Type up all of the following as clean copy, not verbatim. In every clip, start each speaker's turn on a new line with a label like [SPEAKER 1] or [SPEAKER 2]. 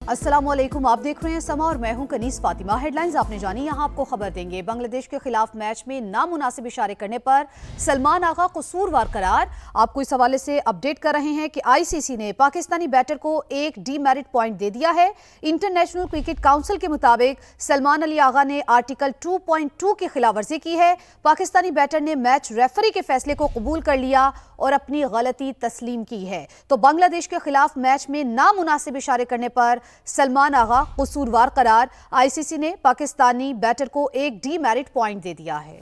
[SPEAKER 1] अस्सलामुअलैकुम, आप देख रहे हैं समा और मैं हूं कनीस फातिमा। हेडलाइंस आपने जानी, यहां आपको खबर देंगे। बांग्लादेश के खिलाफ मैच में नामुनासिब इशारे करने पर सलमान आगा कसूरवार करार। आपको इस हवाले से अपडेट कर रहे हैं कि आईसीसी ने पाकिस्तानी बैटर को एक डीमेरिट पॉइंट दे दिया है। इंटरनेशनल क्रिकेट काउंसिल के मुताबिक सलमान अली आगा ने आर्टिकल 2.2 की खिलाफवर्जी की है। पाकिस्तानी बैटर ने मैच रेफरी के फैसले को कबूल कर लिया और अपनी गलती तस्लीम की है। तो बांग्लादेश के खिलाफ मैच में नामुनासिब इशारे करने पर सलमान आगा कसूरवार करार। आईसीसी ने पाकिस्तानी बैटर को एक डीमेरिट पॉइंट दे दिया है।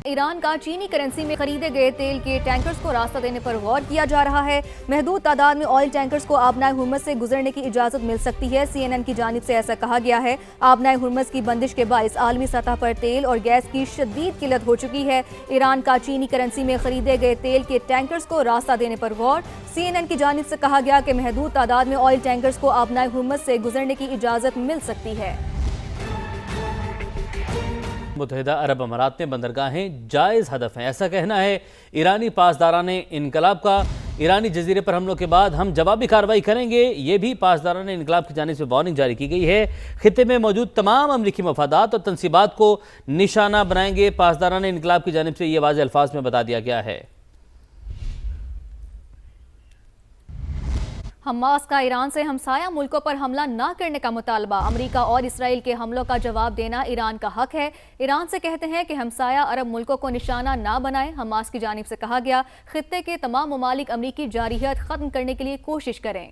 [SPEAKER 2] ईरान का चीनी करेंसी में खरीदे गए तेल के टैंकर्स को रास्ता देने पर गौर किया जा रहा है। महदूद तादाद में ऑयल टैंकर्स को आबनाए हुर्मुज़ से गुजरने की इजाजत मिल सकती है। CNN की जानिब से ऐसा कहा गया है। आबनाए हुर्मुज़ की बंदिश के बायस आलमी सतह पर तेल और गैस की शदीद किल्लत हो चुकी है। ईरान का चीनी करेंसी में खरीदे गए तेल के टैंकर्स को रास्ता देने पर गौर। CNN की जानिब से कहा गया कि महदूद तादाद में ऑयल टैंकर्स को आबनाए हुर्मुज़ से गुजरने की इजाजत मिल सकती है।
[SPEAKER 3] मुत्तहिदा अरब अमारात में बंदरगाहें जायज़ हदफ हैं, ऐसा कहना है ईरानी पासदारान इनकलाब का। ईरानी जजीरे पर हमलों के बाद हम जवाबी कार्रवाई करेंगे, ये भी पासदारान इनकलाब की जानिब से वार्निंग जारी की गई है। खित्ते में मौजूद तमाम अमरीकी मफादात और तनसीबात को निशाना बनाएंगे, पासदारान इनकलाब की जानिब से ये वाज़ेह अल्फाज में बता दिया गया है।
[SPEAKER 2] हमास का ईरान से हमसाया मुल्कों पर हमला न करने का मुतालबा। अमेरिका और इसराइल के हमलों का जवाब देना ईरान का हक है। ईरान से कहते हैं कि हमसाया अरब मुल्कों को निशाना ना बनाए। हमास की जानिब से कहा गया, खित्ते के तमाम ममालिक अमरीकी जारहियत खत्म करने के लिए कोशिश करें।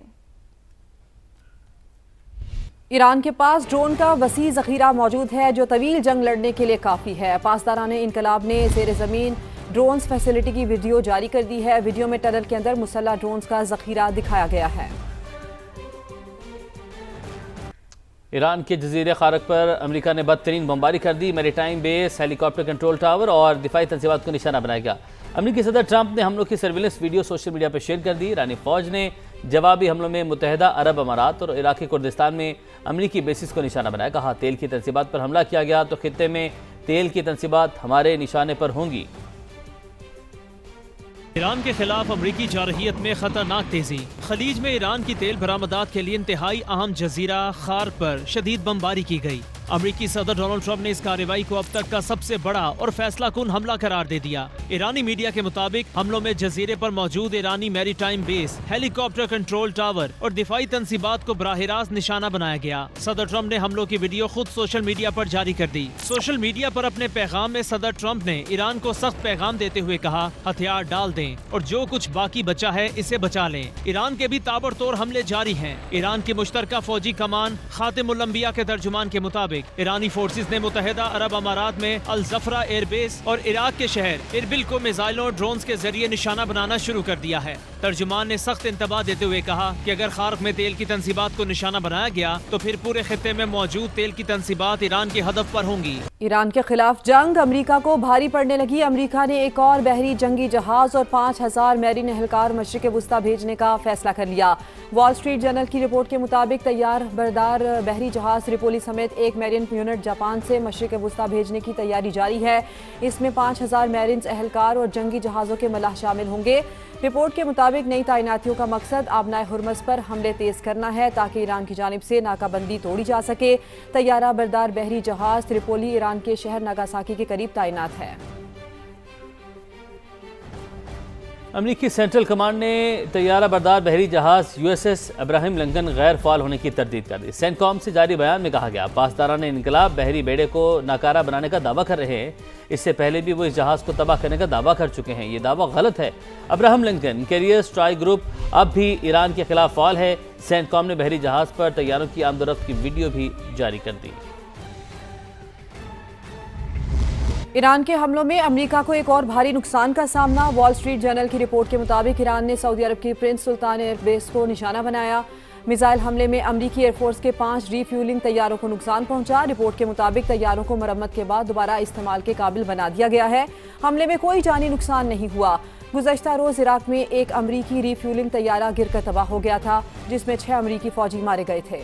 [SPEAKER 4] ईरान के पास ड्रोन का वसी जखीरा मौजूद है जो तवील जंग लड़ने के लिए काफ़ी है। पासदारान इनकलाब ने ज़ेर ज़मीन ड्रोन्स फैसिलिटी की वीडियो जारी कर दी है। वीडियो में टनल के अंदर मुसल्लह ड्रोन्स का जखीरा दिखाया गया है।
[SPEAKER 3] ईरान के जजीरे खारक पर अमेरिका ने बदतरीन बमबारी कर दी। Maritime base, helicopter control tower और दिफाई तंसीबात को निशाना बनाया गया। अमेरिकी सदर ट्रंप ने हमलों की सर्विलेंस वीडियो सोशल मीडिया पर शेयर कर दी। ईरानी फौज ने जवाबी हमलों में मुत्तहिदा अरब अमारात और इराकी कुर्दिस्तान में अमरीकी बेसिस को निशाना बनाया। कहा, तेल की तंसीबात पर हमला किया गया तो खित्ते में तेल की तंसीबात हमारे निशाने पर होंगी।
[SPEAKER 5] ईरान के खिलाफ अमरीकी जारहियत में खतरनाक तेजी। खलीज में ईरान की तेल बरामदात के लिए इंतहाई अहम जजीरा खार पर शदीद बमबारी की गई। अमरीकी सदर डोनाल्ड ट्रंप ने इस कार्रवाई को अब तक का सबसे बड़ा और फैसला कुन हमला करार दे दिया। ईरानी मीडिया के मुताबिक हमलों में जजीरे पर मौजूद ईरानी maritime base, helicopter control tower और दिफाई तंसीबात को बराह रास्त निशाना बनाया गया। सदर ट्रंप ने हमलों की वीडियो खुद सोशल मीडिया पर जारी कर दी। सोशल मीडिया पर अपने पैगाम में सदर ट्रंप ने ईरान को सख्त पैगाम देते हुए कहा, हथियार डाल दें और जो कुछ बाकी बचा है इसे बचा लें। ईरान के भी ताबड़तोड़ हमले जारी हैं। ईरान की मुश्तरका फौजी कमान खातिमुल अंबिया के तर्जुमान के मुताबिक ईरानी फोर्सेस ने मुत्तहिदा अरब अमारात में अल जफरा एयरबेस और इराक के शहर इरबिल को मिसाइलों ड्रोन्स के जरिए निशाना बनाना शुरू कर दिया है। तर्जुमान ने सख्त इंतबाह देते हुए कहा कि अगर खार्क में तेल की तंसीबात को निशाना बनाया गया तो फिर पूरे खित्ते में मौजूद तेल की तंसीबात ईरान के हदफ पर होंगी।
[SPEAKER 4] ईरान के खिलाफ जंग अमरीका को भारी पड़ने लगी। अमरीका ने एक और बहरी जंगी जहाज और 5000 मैरीन एहलकार मशरिक वस्ता भेजने का फैसला कर लिया। वॉल स्ट्रीट जर्नल की रिपोर्ट के मुताबिक तैयार बरदार बहरी जहाज त्रिपोली समेत एक मैरीन यूनिट जापान से मशरिक वस्ता भेजने की तैयारी जारी है। इसमें 5000 मैरीन एहलकार और जंगी जहाज़ों के मलाह शामिल होंगे। रिपोर्ट के मुताबिक नई तैनातियों का मकसद आबनाए हुर्मुज़ पर हमले तेज करना है ताकि ईरान की जानिब से नाकाबंदी तोड़ी जा सके। तैयारा बरदार बहरी जहाज त्रिपोली ईरान के शहर नागासाकी के करीब तैनात है।
[SPEAKER 3] अमरीकी सेंट्रल कमांड ने तैयारा बरदार बहरी जहाज USS अब्राहम लिंकन गैर फाल होने की तरदीद कर दी। सेंटकॉम से जारी बयान में कहा गया, पासदारान इनकलाब बहरी बेड़े को नाकारा बनाने का दावा कर रहे हैं। इससे पहले भी वो इस जहाज को तबाह करने का दावा कर चुके हैं। ये दावा गलत है। Abraham Lincoln carrier strike group अब भी ईरान के खिलाफ फाल है। सेंटकॉम ने बहरी जहाज पर तैयारों की आमदोरफ्त की वीडियो भी जारी कर दी।
[SPEAKER 4] ईरान के हमलों में अमेरिका को एक और भारी नुकसान का सामना। वॉल स्ट्रीट जर्नल की रिपोर्ट के मुताबिक ईरान ने सऊदी अरब की प्रिंस सुल्तान एयरबेस को निशाना बनाया। मिसाइल हमले में अमरीकी एयरफोर्स के 5 रीफ्यूलिंग तैयारों को नुकसान पहुंचा। रिपोर्ट के मुताबिक तैयारों को मरम्मत के बाद दोबारा इस्तेमाल के काबिल बना दिया गया है। हमले में कोई जानी नुकसान नहीं हुआ। गुज़श्ता रोज इराक में एक अमरीकी रीफ्यूलिंग तैयारा गिरकर तबाह हो गया था जिसमें 6 अमरीकी फौजी मारे गए थे।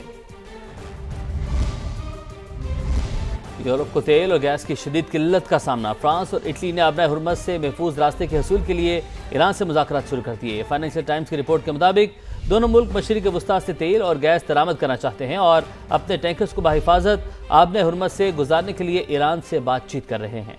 [SPEAKER 3] यूरोप को तेल और गैस की शदीद किल्लत का सामना। फ्रांस और इटली ने आबना हुर्मुज़ से महफूज रास्ते के हसूल के लिए ईरान से मुज़ाकरात शुरू कर दिए। फाइनेंशियल टाइम्स की रिपोर्ट के मुताबिक दोनों मुल्क मशरिक़ वस्ता से तेल और गैस दरामद करना चाहते हैं और अपने टैंकर्स को बाहिफाजत आबना हुर्मुज़ से गुजारने के लिए ईरान से बातचीत कर रहे हैं।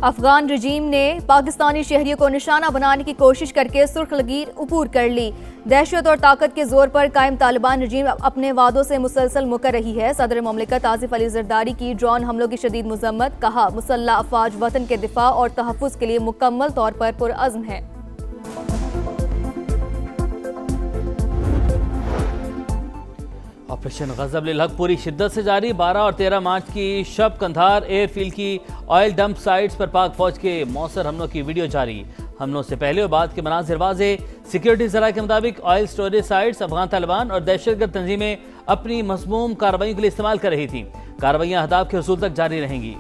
[SPEAKER 2] अफगान रजीम ने पाकिस्तानी शहरियों को निशाना बनाने की कोशिश करके सुर्ख लकीर उपूर कर ली। दहशत और ताकत के जोर पर कायम तालिबान रजीम अपने वादों से मुसलसल मुकर रही है। सदर ममलिकत आसिफ अली जरदारी की ड्रोन हमलों की शदीद मजम्मत। कहा, मुसल्लह अफवाज वतन के दिफा और तहफ़्फ़ुज़ के लिए मुकम्मल तौर पर पुरअज़्म है।
[SPEAKER 3] ऑपरेशन गज़ब लिल हक पूरी शिद्दत से जारी। 12 और 13 मार्च की शब कंधार एयरफील्ड की ऑयल डंप साइट्स पर पाक फौज के मौसर हमलों की वीडियो जारी। हमलों से पहले और बाद के मनाज़िर वाज़े। सिक्योरिटी ज़राए के मुताबिक oil storage sites Afghan Taliban और दहशतगर्द तंजीमें अपनी मज़मूम कार्रवाइयों के लिए इस्तेमाल कर रही थी। कार्रवाइयाँ अहदाफ के हसूल तक जारी रहेंगी।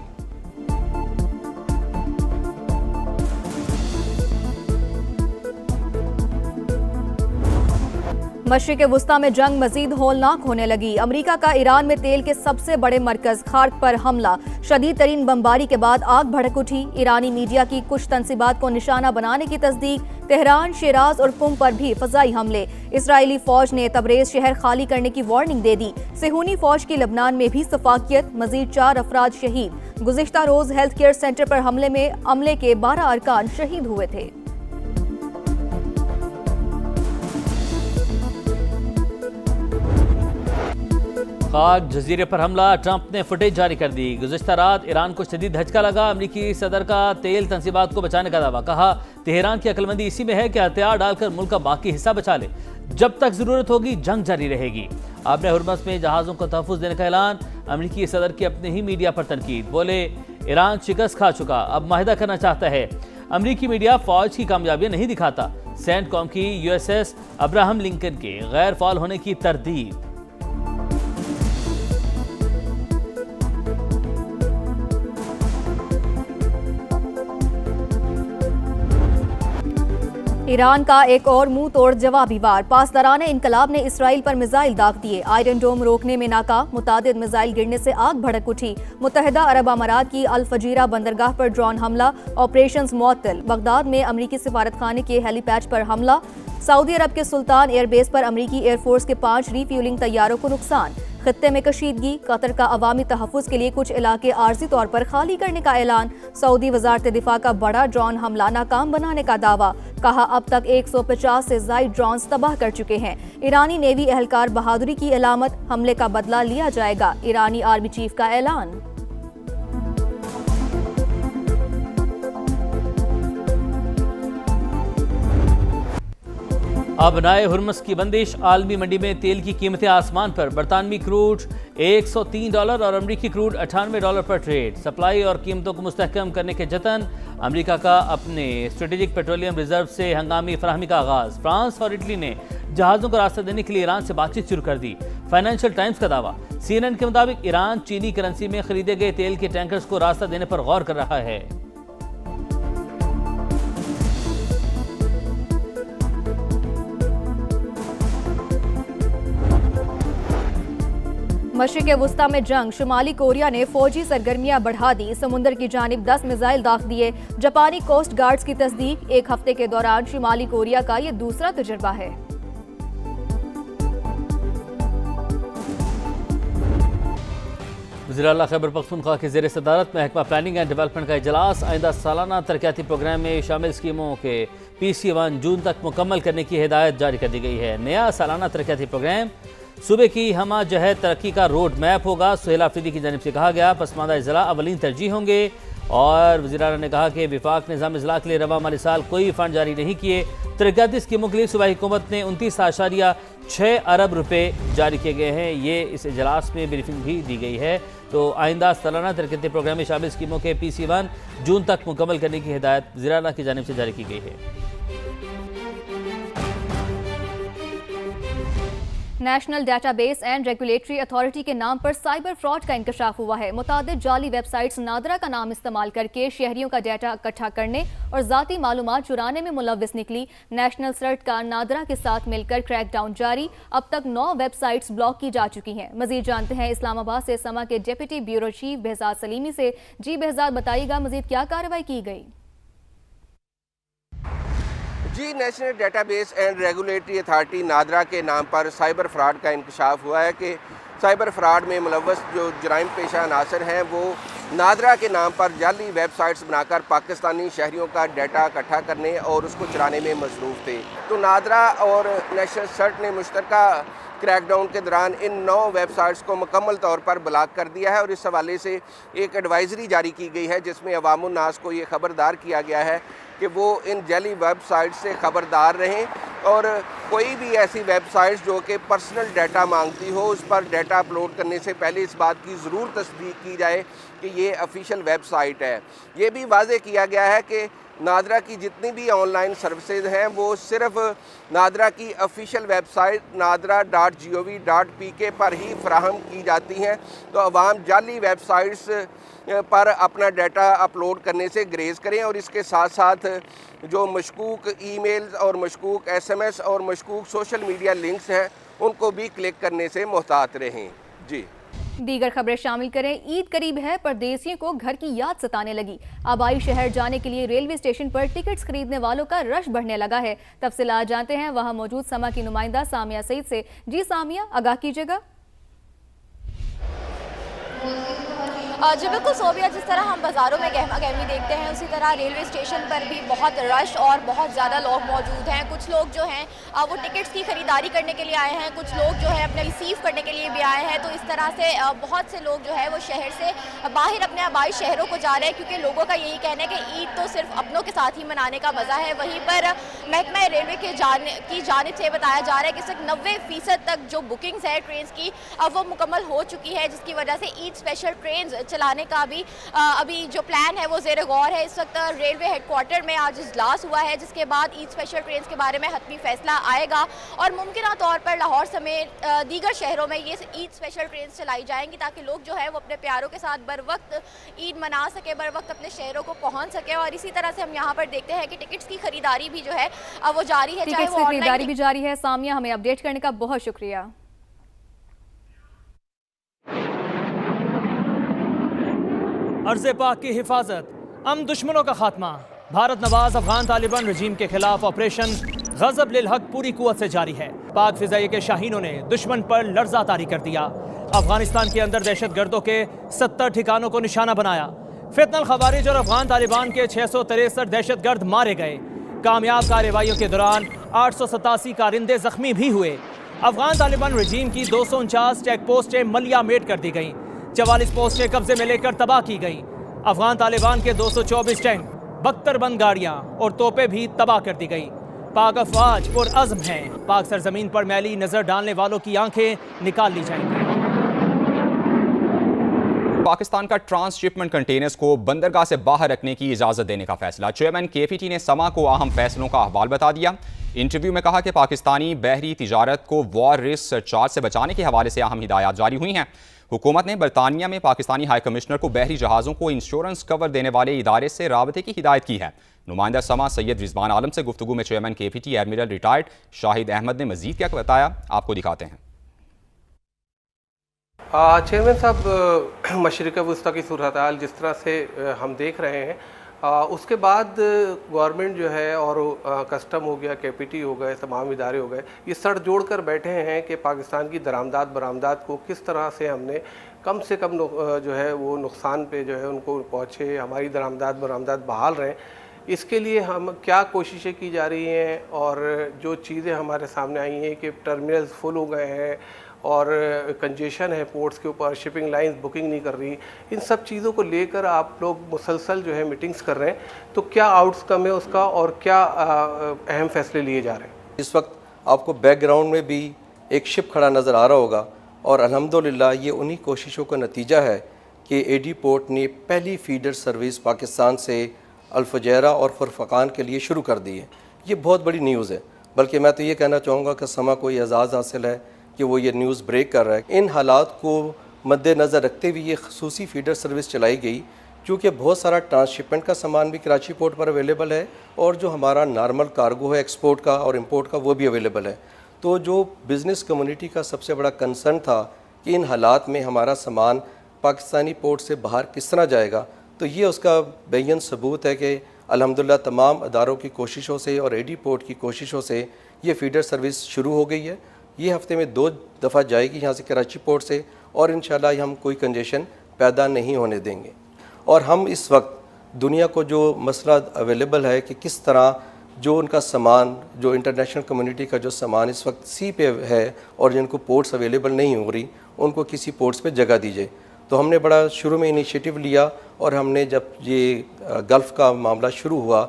[SPEAKER 2] मशरिक़ वस्ता में जंग मजीद होलनाक होने लगी। अमरीका का ईरान में तेल के सबसे बड़े मरकज खार्क पर हमला। शदीद तरीन बमबारी के बाद आग भड़क उठी। ईरानी मीडिया की कुछ तंसीबात को निशाना बनाने की तस्दीक। तेहरान, शिराज और कुम पर भी फ़ज़ाई हमले। इसराइली फौज ने तबरेज़ शहर खाली करने की वार्निंग दे दी। सेहूनी फौज की लबनान में भी सफाकियत। मजीद 4 अफराद शहीद। गुज़िश्ता रोज़ हेल्थ केयर सेंटर पर हमले में अमले के 12 अरकान शहीद हुए थे।
[SPEAKER 3] खाक जजीरे पर हमला। ट्रंप ने फुटेज जारी कर दी। गुज़िश्ता रात ईरान को शदीद धचका लगा। अमरीकी सदर का तेल तंसीबात को बचाने का दावा। कहा, तेहरान की अक्लमंदी इसी में है कि हथियार डालकर मुल्क का बाकी हिस्सा बचा ले। जब तक जरूरत होगी जंग जारी रहेगी। आबना हुर्मुज़ में जहाज़ों को तहफ़्फ़ुज़ देने का ऐलान। अमरीकी सदर की अपने ही मीडिया पर तनकीद। बोले, ईरान शिकस्त खा चुका, अब माहिदा करना चाहता है। अमरीकी मीडिया फौज की कामयाबियां नहीं दिखाता। सेंटकॉम की USS अब्राहम लिंकन के गैर फाल होने की तरदीद।
[SPEAKER 2] ईरान का एक और मुंह तोड़ जवाबी वार। पासदारान इनकलाब ने इसराइल पर मिसाइल दाग दिए। आयरन डोम रोकने में नाकाम। मुतादिद मिसाइल गिरने से आग भड़क उठी। मुत्तहिदा अरब अमारात की अल फजीरा बंदरगाह पर ड्रोन हमला। ऑपरेशंस मुअत्तल। बगदाद में अमरीकी सिफारतखाने के हेलीपैड पर हमला। सऊदी अरब के सुल्तान एयरबेस पर अमरीकी एयरफोर्स के 5 रीफ्यूलिंग तैयारों को नुकसान। खत्ते में कशीदगी। कतर का अवामी तहफ़्फ़ुज़ के लिए कुछ इलाके आर्जी तौर पर खाली करने का ऐलान। सऊदी वजारत दिफा का बड़ा ड्रोन हमला नाकाम बनाने का दावा। कहा, अब तक 150 से ज़ायद ड्रोन तबाह कर चुके हैं। ईरानी नेवी एहलकार बहादुरी की अलामत। हमले का बदला लिया जाएगा। ईरानी आर्मी चीफ का ऐलान।
[SPEAKER 3] अब नए हुर्मुज़ की बंदिश। आलमी मंडी में तेल की कीमतें आसमान पर। बरतानवी क्रूड $103 और अमरीकी क्रूड $98 पर ट्रेड। सप्लाई और कीमतों को मुस्तहकम करने के जतन। अमरीका का अपने स्ट्रेटेजिक पेट्रोलियम रिजर्व से हंगामी फराहमी का आगाज। फ्रांस और इटली ने जहाज़ों को रास्ता देने के लिए ईरान से बातचीत शुरू कर दी। फाइनेंशियल टाइम्स का दावा। CNN के मुताबिक ईरान चीनी करेंसी में खरीदे गए तेल के टैंकर्स को रास्ता देने पर गौर कर रहा है।
[SPEAKER 2] मशरिक़ वस्ता में जंग। शुमाली कोरिया ने फौजी सरगर्मियां बढ़ा दी। समुंदर की जानिब 10 मिसाइल दाग दिए। जापानी कोस्ट गार्ड्स की तस्दीक। एक हफ्ते के दौरान शुमाली कोरिया का यह दूसरा तजुर्बा है।
[SPEAKER 3] वज़ीर आला खैबर पख्तूनख्वा के ज़ेर सदारत महकमा प्लानिंग एंड डेवलपमेंट का इजलास। आइंदा सालाना तरक्याती प्रोग्राम में शामिल स्कीमों के PC1 जून तक मुकम्मल करने की हिदायत जारी कर दी गई है। नया सालाना तरक्याती प्रोग्राम सूबे की हमा जहद तरक्की का रोड मैप होगा। सुहेल आफरीदी की जानिब से कहा गया, पसमानदा अजला अवलीन तरजीह होंगे। और वज़ीर आला ने कहा कि विफाक निज़ाम इजला के लिए रवा माली साल कोई फंड जारी नहीं किए। तरक्याती स्कीमों के लिए सूबाई हुकूमत ने 29.6 अरब रुपये जारी किए गए हैं। ये इस इजलास में ब्रीफिंग भी दी गई है। तो आइंदा सालाना तरक्याती प्रोग्राम में शामिल स्कीमों के PC1 जून तक मुकम्मल करने की हिदायत वज़ीर आला की जानिब से जारी की गई है।
[SPEAKER 2] National database and regulatory authority के नाम पर साइबर फ्रॉड का इंकशाफ हुआ है। मुतादिद जाली वेबसाइट्स नादरा का नाम इस्तेमाल करके शहरियों का डेटा इकट्ठा करने और ज़ाती मालूमात चुराने में मुलव्विस निकली। नेशनल सर्ट का नादरा के साथ मिलकर क्रैकडाउन जारी। अब तक 9 वेबसाइट्स ब्लॉक की जा चुकी हैं। मजीद जानते हैं इस्लामाबाद से समा के deputy bureau chief Behzad Salimi से। जी बेहजाद, बताइएगा मजीद क्या कार्रवाई की गई?
[SPEAKER 6] जी, national database and regulatory authority NADRA के नाम पर साइबर फ्रॉड का इंकशाफ हुआ है कि साइबर फ्रॉड में मुलव्वस जो जराइम पेशा अनासर हैं वो नादरा के नाम पर जाली वेबसाइट्स बनाकर पाकिस्तानी शहरियों का डाटा इकट्ठा करने और उसको चलाने में मसरूफ़ थे। तो नादरा और नेशनल सर्ट ने मुश्तरका क्रैकडाउन के दौरान इन 9 वेबसाइट्स को मुकम्मल तौर पर ब्लॉक कर दिया है और इस हवाले से एक एडवाइज़री जारी की गई है जिसमें अवामुन नास को ये ख़बरदार किया गया है कि वो इन जाली वेबसाइट से ख़बरदार रहें और कोई भी ऐसी वेबसाइट्स जो कि पर्सनल डाटा मांगती हो उस पर डाटा अपलोड करने से पहले इस बात की ज़रूर तस्दीक की जाए कि ये ऑफिशियल वेबसाइट है। ये भी वाज़े किया गया है कि नादरा की जितनी भी ऑनलाइन सर्विसेज हैं वो सिर्फ नादरा की ऑफिशियल वेबसाइट nadra.gov.pk पर ही फराहम की जाती हैं। तो अवाम जाली वेबसाइट्स पर अपना डाटा अपलोड करने से ग्रेज़ करें और इसके साथ साथ जो मशकूक ईमेल्स और मशकूक SMS और मशकूक सोशल मीडिया लिंक्स हैं उनको भी क्लिक करने से मुहतात रहें। जी,
[SPEAKER 2] दीगर खबरें शामिल करें। ईद करीब है, परदेसियों को घर की याद सताने लगी। आबाई शहर जाने के लिए रेलवे स्टेशन पर टिकट्स खरीदने वालों का रश बढ़ने लगा है। तफसीलात जानते हैं वहां मौजूद समा की नुमाइंदा सामिया सईद से। जी सामिया, आगाह कीजिएगा।
[SPEAKER 7] जी बिल्कुल सोबिया, जिस तरह हम बाज़ारों में गहमा गहमी देखते हैं उसी तरह रेलवे स्टेशन पर भी बहुत रश और बहुत ज़्यादा लोग मौजूद हैं। कुछ लोग जो हैं वो टिकट्स की ख़रीदारी करने के लिए आए हैं, कुछ लोग जो है अपने रिसीव करने के लिए भी आए हैं। तो इस तरह से बहुत से लोग जो है वो शहर से बाहर अपने आबाई शहरों को जा रहे हैं क्योंकि लोगों का यही कहना है कि ईद तो सिर्फ अपनों के साथ ही मनाने का मज़ा है। वहीं पर महकमा रेलवे की जानिब से बताया जा रहा है कि सिर्फ 90% तक जो बुकिंग्स है ट्रेन की अब वो मुकम्मल हो चुकी है, जिसकी वजह से ईद स्पेशल ट्रेन चलाने का भी अभी जो प्लान है वो ज़ेर गौर है। इस वक्त रेलवे हेडक्वार्टर में आज इजलास हुआ है जिसके बाद ईद स्पेशल ट्रेन के बारे में हतमी फैसला आएगा और मुमकिन तौर पर लाहौर समेत दीगर शहरों में ये ईद स्पेशल ट्रेन चलाई जाएंगी ताकि लोग जो है वो अपने प्यारों के साथ बर वक्त ईद मना सके, बर वक्त अपने शहरों को पहुँच सके। और इसी तरह से हम यहाँ पर देखते हैं कि टिकट्स की खरीदारी भी जो है वो जारी है।
[SPEAKER 2] टिकट्स की खरीदारी भी जारी है। सामिया, हमें अपडेट करने का बहुत शुक्रिया।
[SPEAKER 5] अर्ज़े पाक की हिफाजत, दुश्मनों का खात्मा। भारत नवाज अफगान तालिबान रजीम के खिलाफ ऑपरेशन गज़ब लिल हक पूरी कुव्वत से जारी है। पाक फिजाइये के शाहीनों ने दुश्मन पर लर्जा तारी कर दिया। अफगानिस्तान के अंदर दहशत गर्दों के 70 ठिकानों को निशाना बनाया। फितनल खवारिज और अफगान तालिबान के 663 दहशत गर्द मारे गए। कामयाब कार्रवाइयों के दौरान 887 कारिंदे जख्मी भी हुए। अफगान तालिबान रजीम की 249 चेक पोस्टें मलिया मेट कर दी गईं। 44 पोस्टें कब्जे में लेकर तबाह की गईं। अफगान तालिबान के 224 टैंक, 72 बंद गाड़ियां और तोपें भी तबाह कर दी गईं। पाक अफवाज पुरअज़्म हैं। पाक सरजमीन पर मैली नजर डालने वालों की आंखें निकाल ली जाएंगी।
[SPEAKER 8] पाकिस्तान का ट्रांसशिपमेंट कंटेनर्स को बंदरगाह से बाहर रखने की इजाज़त देने का फैसला। चेयरमैन KPT ने समा को अहम फैसलों का अहवाल बता दिया। इंटरव्यू में कहा कि पाकिस्तानी बहरी तिजारत को वॉर रिस्क सरचार्ज से बचाने के हवाले से अहम हिदायत जारी हुई हैं। हुकूमत ने बरतानिया में पाकिस्तानी हाई कमिश्नर को बहरी जहाज़ों को इंश्योरेंस कवर देने वाले इदारे से राबते की हिदायत की है। नुमाइंदा समा सैयद रिजवान आलम से गुफ्तगू में chairman KPT admiral retired Shahid Ahmad ने मजीद क्या बताया, आपको दिखाते हैं।
[SPEAKER 9] चेयरमैन साहब, मशरिक़ वस्ता की सूरत हाल जिस तरह से हम देख रहे हैं, उसके बाद गवर्नमेंट जो है और कस्टम हो गया, KPT हो गए, तमाम इदारे हो गए, ये सड़ जोड़ कर बैठे हैं कि पाकिस्तान की दरामदात बरामदात को किस तरह से हमने कम से कम जो है वो नुकसान पे जो है उनको पहुँचे, हमारी दरामदात बरामदात बहाल रहें। इसके लिए हम क्या कोशिशें की जा रही हैं और जो चीज़ें हमारे सामने आई हैं कि टर्मिनल्स फुल हो गए हैं और कंजेशन है पोर्ट्स के ऊपर, शिपिंग लाइंस बुकिंग नहीं कर रही, इन सब चीज़ों को लेकर आप लोग मुसलसल जो है मीटिंग्स कर रहे हैं, तो क्या आउटकम है उसका और क्या अहम फैसले लिए जा रहे हैं?
[SPEAKER 10] इस वक्त आपको बैकग्राउंड में भी एक शिप खड़ा नज़र आ रहा होगा और अल्हम्दुलिल्लाह ये उन्हीं कोशिशों का नतीजा है कि AD पोर्ट ने पहली फीडर सर्विस पाकिस्तान से अल-फुजैरा और फुरफकान के लिए शुरू कर दी है। ये बहुत बड़ी न्यूज़ है, बल्कि मैं तो ये कहना चाहूँगा कि समा को ये एजाज़ हासिल है कि वो ये न्यूज़ ब्रेक कर रहा है। इन हालात को मद्देनज़र रखते हुए ये खसूसी फीडर सर्विस चलाई गई, क्योंकि बहुत सारा ट्रांसशिपमेंट का सामान भी कराची पोर्ट पर अवेलेबल है और जो हमारा नॉर्मल कार्गो है एक्सपोर्ट का और इंपोर्ट का वो भी अवेलेबल है। तो जो बिज़नेस कम्युनिटी का सबसे बड़ा कंसर्न था कि इन हालात में हमारा सामान पाकिस्तानी पोर्ट से बाहर किस तरह जाएगा, तो ये उसका बेयन सबूत है कि अल्हम्दुलिल्लाह तमाम अदारों की कोशिशों से और एडी पोर्ट की कोशिशों से ये फीडर सर्विस शुरू हो गई है। ये हफ्ते में 2 दफ़ा जाएगी यहाँ से कराची पोर्ट से, और इंशाल्लाह हम कोई कंजेशन पैदा नहीं होने देंगे। और हम इस वक्त दुनिया को जो मसला अवेलेबल है कि किस तरह जो उनका सामान, जो इंटरनेशनल कम्युनिटी का जो सामान इस वक्त सी पे है और जिनको पोर्ट्स अवेलेबल नहीं हो रही, उनको किसी पोर्ट्स पे जगह दीजिए। तो हमने बड़ा शुरू में इनिशिएटिव लिया और हमने जब ये गल्फ़ का मामला शुरू हुआ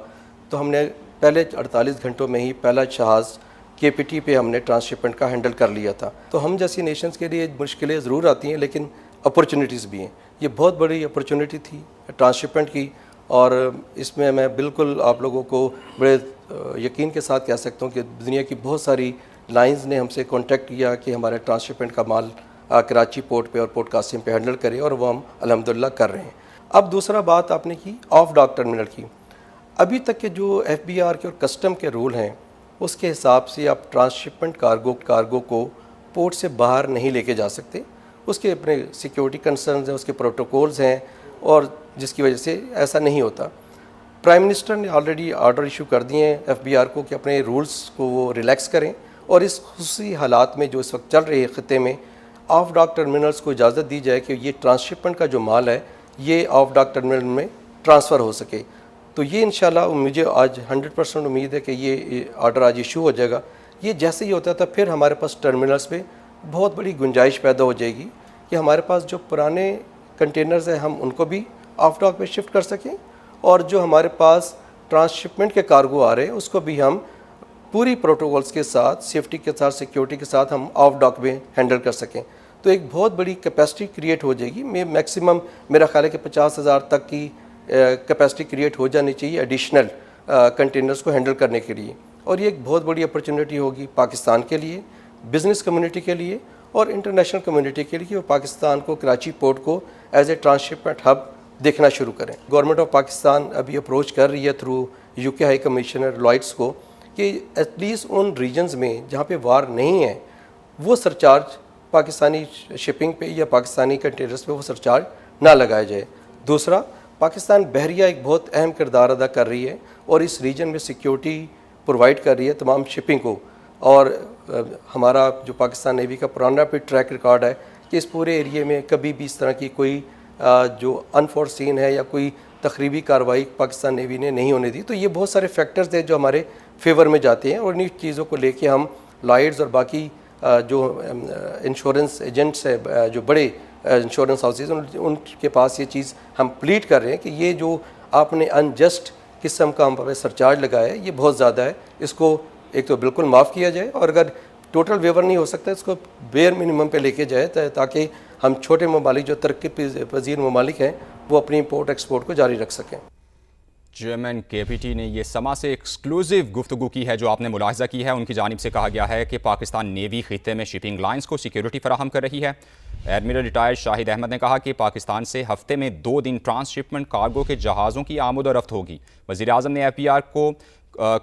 [SPEAKER 10] तो हमने पहले 48 घंटों में ही पहला जहाज़ KPT पे हमने ट्रांसशिपमेंट का हैंडल कर लिया था। तो हम जैसी नेशंस के लिए मुश्किलें ज़रूर आती हैं, लेकिन अपॉर्चुनिटीज़ भी हैं। ये बहुत बड़ी अपॉर्चुनिटी थी ट्रांसशिपमेंट की, और इसमें मैं बिल्कुल आप लोगों को बड़े यकीन के साथ कह सकता हूँ कि दुनिया की बहुत सारी लाइंस ने हमसे कांटेक्ट किया कि हमारे ट्रांसशिपमेंट का माल कराची पोर्ट पे और पोर्ट कासिम पे हैंडल करें, और वो हम अल्हम्दुलिल्लाह कर रहे हैं। अब दूसरा बात आपने की ऑफ डॉक टर्मिनल की। अभी तक के जो FBR के और कस्टम के रूल हैं उसके हिसाब से आप ट्रांसशिपमेंट कार्गो को पोर्ट से बाहर नहीं लेके जा सकते। उसके अपने सिक्योरिटी कंसर्न्स हैं, उसके प्रोटोकॉल्स हैं, और जिसकी वजह से ऐसा नहीं होता। प्राइम मिनिस्टर ने ऑलरेडी ऑर्डर इशू कर दिए हैं FBR को कि अपने रूल्स को वो रिलैक्स करें, और इस खुशी हालात में जो इस वक्त चल रहे हैं ख़ित्ते में, ऑफ डॉक टर्मिनल्स को इजाज़त दी जाए कि ये ट्रांसशिपमेंट का जो माल है ये ऑफ डॉक टर्मिनल में ट्रांसफ़र हो सके। तो ये इंशाल्लाह मुझे आज 100% उम्मीद है कि ये ऑर्डर आज इशू हो जाएगा। ये जैसे ही होता था फिर हमारे पास टर्मिनल्स पे बहुत बड़ी गुंजाइश पैदा हो जाएगी कि हमारे पास जो पुराने कंटेनर्स हैं हम उनको भी ऑफ डॉक पे शिफ्ट कर सकें, और जो हमारे पास ट्रांसशिपमेंट के कार्गो आ रहे हैं उसको भी हम पूरी प्रोटोकॉल्स के साथ, सेफ्टी के साथ, सिक्योरिटी के साथ हम ऑफ डॉक में हैंडल कर सकें। तो एक बहुत बड़ी कैपेसिटी क्रिएट हो जाएगी। मैक्सिमम मेरा ख्याल है कि 50,000 तक की कैपेसिटी क्रिएट हो जानी चाहिए एडिशनल कंटेनर्स को हैंडल करने के लिए, और ये एक बहुत बड़ी अपॉर्चुनिटी होगी पाकिस्तान के लिए, बिज़नेस कम्युनिटी के लिए और इंटरनेशनल कम्युनिटी के लिए कि वो पाकिस्तान को, कराची पोर्ट को एज ए ट्रांसशिपमेंट हब देखना शुरू करें। गवर्नमेंट ऑफ पाकिस्तान अभी अप्रोच कर रही है through UK high commissioner Lloyd's को कि एटलीस्ट उन रीजन्स में जहाँ पे वार नहीं है वो सरचार्ज पाकिस्तानी शिपिंग पे या पाकिस्तानी कंटेनर्स पे वो सरचार्ज ना लगाया जाए। दूसरा, पाकिस्तान बहरिया एक बहुत अहम किरदार अदा कर रही है और इस रीजन में सिक्योरिटी प्रोवाइड कर रही है तमाम शिपिंग को, और हमारा जो पाकिस्तान नेवी का पुराना भी ट्रैक रिकॉर्ड है कि इस पूरे एरिए में कभी भी इस तरह की कोई जो अनफोर्सीन है या कोई तखरीबी कार्रवाई पाकिस्तान नेवी ने नहीं होने दी। तो ये बहुत सारे फैक्टर्स हैं जो हमारे फेवर में जाते हैं, और इन्हीं चीज़ों को लेके हम लॉयड्स और बाकी जो इंश्योरेंस एजेंट्स है, जो बड़े इंश्योरेंस हाउसेज, उनके पास ये चीज़ हम प्लीड कर रहे हैं कि ये जो आपने अनजस्ट किस्म का हम पर सरचार्ज लगाया है ये बहुत ज़्यादा है, इसको एक तो बिल्कुल माफ़ किया जाए, और अगर टोटल वेवर नहीं हो सकता इसको बेयर मिनिमम पे लेके जाए, ताकि हम छोटे ममालिक जो तरक्की पजीर ममालिक हैं वो अपनी इम्पोर्ट एक्सपोर्ट को जारी रख सकें।
[SPEAKER 8] चेयरमैन KPT ने ये समा से एक्सक्लूसिव गुफ्तगू की है जो आपने मुलाहिजा की है। उनकी जानिब से कहा गया है कि पाकिस्तान नेवी खित्ते में शिपिंग लाइन्स को सिक्योरिटी फराहम कर रही है। एडमिरल रिटायर्ड शाहिद अहमद ने कहा कि पाकिस्तान से हफ्ते में 2 दिन ट्रांसशिपमेंट कार्गो के जहाज़ों की आमद और रफ्त होगी। वज़ीर आज़म ने FBR को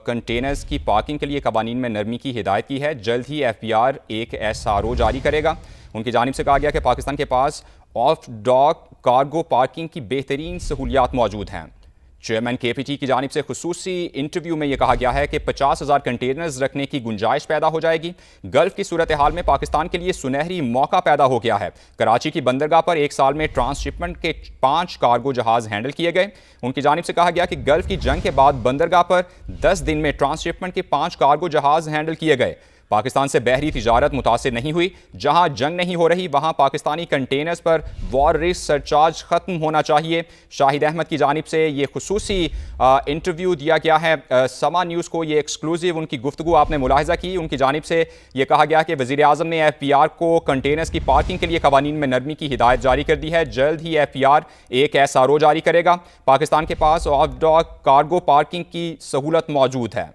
[SPEAKER 8] कंटेनर्स की पार्किंग के लिए कवानीन में नरमी की हिदायत की है। जल्द ही FBR एक SRO जारी करेगा। उनकी जानिब से कहा गया कि पाकिस्तान के पास ऑफ डॉक कार्गो पार्किंग की बेहतरीन सहूलियात मौजूद हैं। चेयरमैन KPT की जानिब से खुसूसी इंटरव्यू में यह कहा गया है कि 50,000 कंटेनर्स रखने की गुंजाइश पैदा हो जाएगी। गल्फ की सूरत हाल में पाकिस्तान के लिए सुनहरी मौका पैदा हो गया है। कराची की बंदरगाह पर एक साल में ट्रांसशिपमेंट के 5 कार्गो जहाज़ हैंडल किए गए। उनकी जानिब से कहा गया कि गल्फ की जंग के बाद बंदरगाह पर 10 दिन में ट्रांसशिपमेंट के 5 कार्गो जहाज़ हैंडल किए गए। पाकिस्तान से बहरी तिजारत मुतासिर नहीं हुई। जहां जंग नहीं हो रही वहां पाकिस्तानी कंटेनर्स पर वॉर रिस्क सरचार्ज ख़त्म होना चाहिए। शाहिद अहमद की जानिब से ये खुसूसी इंटरव्यू दिया गया है समा न्यूज़ को। ये एक्सक्लूसिव उनकी गुफ्तगू आपने मुलाहिजा की। उनकी जानिब से ये कहा गया कि वज़ीर आज़म ने FBR को कंटेनर्स की पार्किंग के लिए कवानीन में नरमी की हिदायत जारी कर दी है। जल्द ही FBR एक SRO जारी करेगा। पाकिस्तान के पास ऑफ डॉक कार्गो पार्किंग की सहूलत मौजूद है।